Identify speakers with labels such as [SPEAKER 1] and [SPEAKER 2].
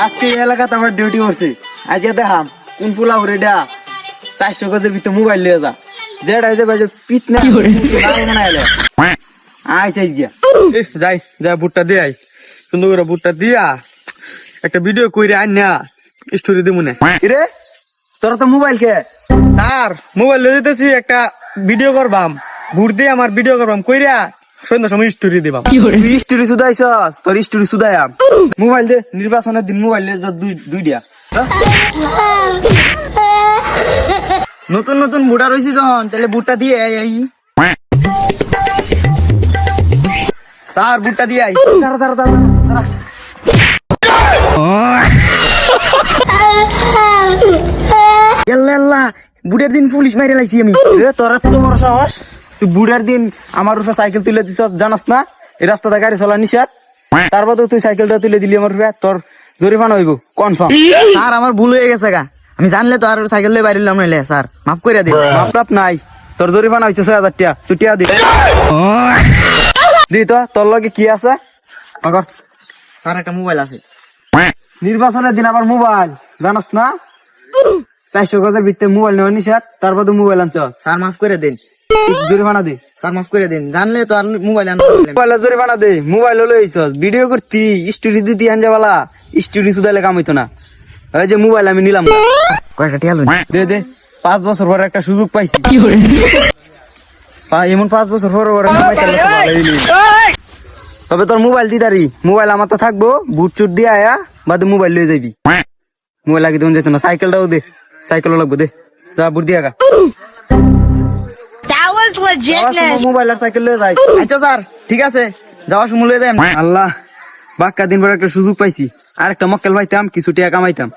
[SPEAKER 1] আজকে এই এলাকাতে আমার ডিউটি করছে। আজ দেখাম কোন পোলা ঘুরে ডা 400 গজের ভিতরে মোবাইল লিয়ে যা যেটা যে বাজে পিট না আইসাইজ গিয়া যাই যাই বুটটা দিয়ে আই সুন্দর করে বুটটা দিয়া একটা ভিডিও কইরে আন না স্টোরি দিমু না রে তোরা তো মোবাইল কে স্যার মোবাইল লয়ে যেতেছি একটা ভিডিও করবাম বুট দিয়ে আমার ভিডিও করবাম কইরা সন্ধ্যা সময় স্টোরি দিবাম তুই স্টোরি সুদাইছস তোর স্টোরি সুদাইয়াম মোবাইল দে নির্বাচনের দিন মোবাইল লয়ে যা দুই দিয়া নতুন নতুন বুড়া রয়েছি যখন তাহলে বুটটা দিয়ে আই স্যার বুটটা দিয়ে আই বুড়ার দিন পুলিশ মাইরে লাইছি আমি তোরা তো বড় সাহস তুই বুড়ার দিন আমার উপরে সাইকেল তুলে দিছ জানাস না এই রাস্তাটা গাড়ি চলা নিষেধ তারপর তুই সাইকেলটা তুলে দিলি আমার উপরে তোর জরিমানা হইব কনফার্ম স্যার আমার ভুল হয়ে গেছে গা আমি জানলে তো আর সাইকেল দিয়ে বাইরে নাইলে স্যার মাফ করে দিন মাফ নাই তোর জরিমানা হয়েছে 6,000 টাকা তুই টিয়া দি দি তো তোর লগে কি আছে স্যার একটা মোবাইল আছে নির্বাচনের দিন আবার মোবাইল জানাস না 400 গজের ভিতরে মোবাইল নেওয়া নিষেধ তারপর তো মোবাইল আনছ স্যার মাফ করে দিন জরিমানা দে স্যার মাফ করে দিন জানলে তো আর মোবাইল মোবাইল জরিমানা দে মোবাইল হলো ভিডিও করতি স্টোরি দিতি আনজাবালা স্টোরি সুদাইলে কাম হইতো না ওই যে মোবাইল আমি নিলাম কয়টা টিয়া দে দে 5 বছর পরে একটা সুযোগ পাইছি এমন 5 বছর পরে তবে তোর মোবাইল দিতারি মোবাইল আমার তো থাকবো বুট চুট দিয়ে আয়া বাদে মোবাইল লয়ে যাবি মোবাইল লাগে তখন যেত না সাইকেলটাও দে সাইকেলও লাগবো দে যা বুট দিয়ে গা মোবাইল আর সাইকেল লয়ে যাই আচ্ছা স্যার ঠিক আছে যাওয়ার সময় লয়ে যাই আল্লাহ বাক্কা দিন পর একটা সুযোগ পাইছি আর একটা মক্কেল পাইতাম কিছু টাকা কামাইতাম